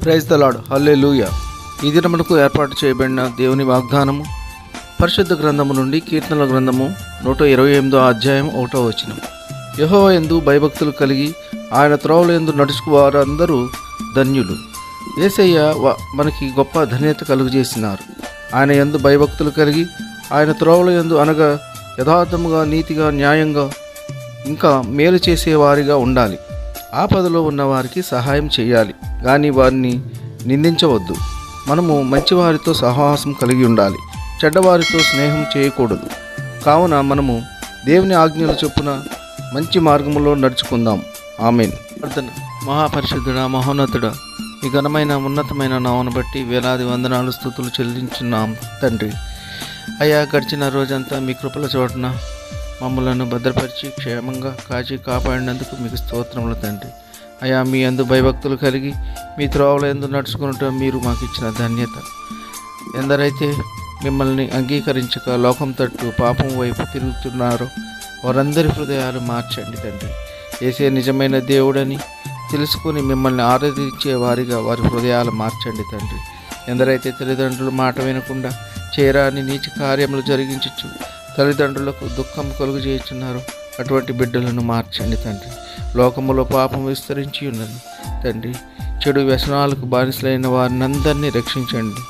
Praise the lord. హల్లెలూయా. ఈ దినమునకు ఏర్పాటు చేయబడిన దేవుని వాగ్దానము పరిశుద్ధ గ్రంథము నుండి కీర్తనల గ్రంథము 128 అధ్యాయం 1వ వచనం. యెహోవా యందు భయభక్తులు కలిగి ఆయన త్రోవల యందు నడుచుకు వారందరూ ధన్యులు. యేసయ్య మనకి గొప్ప ధన్యత కలుగజేసినారు. ఆయన యందు భయభక్తులు కలిగి ఆయన త్రోవల యందు అనగా యథార్థముగా, నీతిగా, న్యాయంగా, ఇంకా మేలు చేసేవారిగా ఉండాలి. ఆపదలో ఉన్న వారికి సహాయం చేయాలి, కానీ వారిని నిందించవద్దు. మనము మంచివారితో సహవాసం కలిగి ఉండాలి, చెడ్డవారితో స్నేహం చేయకూడదు. కావున మనము దేవుని ఆజ్ఞల చొప్పున మంచి మార్గంలో నడుచుకుందాం. ఆమేన్. ప్రార్థన. మహాపరిశుద్ధుడా, మహోన్నతుడా, ఈ ఘనమైన ఉన్నతమైన నామమును బట్టి వేలాది వందనాలు, స్తుతులు చెల్లించున్నాం తండ్రి. అయ్యా, గడిచిన రోజంతా మీ కృపల చోటున మమ్మలను భద్రపరిచి క్షేమంగా కాచి కాపాడినందుకు మీకు స్తోత్రములు తండ్రి. అయ్యా, మీ యందు భయభక్తులు కలిగి మీ త్రోవల యందు నడుచుకున్నట్టు మీరు మాకు ఇచ్చిన ధన్యత. ఎందరైతే మిమ్మల్ని అంగీకరించక లోకం తట్టు పాపం వైపు తిరుగుతున్నారో వారందరి హృదయాలు మార్చండి తండ్రి. యేసే నిజమైన దేవుడని తెలుసుకుని మిమ్మల్ని ఆరాధించే వారిగా వారి హృదయాలు మార్చండి తండ్రి. ఎందరైతే తల్లిదండ్రుల మాట వినకుండా చేరాని నీచ కార్యములు జరిగించచ్చు తల్లిదండ్రులకు దుఃఖం కలుగు చేయుచున్నారు, అటువంటి బిడ్డలను మార్చండి తండ్రి. లోకములో పాపం విస్తరించి ఉన్నది తండ్రి. చెడు వ్యసనాలకు బానిసలైన వారినందరినీ రక్షించండి.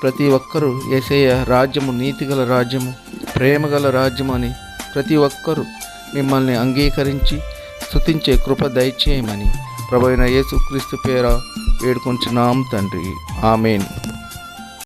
ప్రతి ఒక్కరూ యేసయ్య రాజ్యము నీతిగల రాజ్యము, ప్రేమగల రాజ్యము అని ప్రతి ఒక్కరూ మిమ్మల్ని అంగీకరించి స్తుతించే కృప దయచేయమని ప్రభువైన యేసుక్రీస్తు పేర వేడుకొంచున్నాం తండ్రి. ఆమేన్.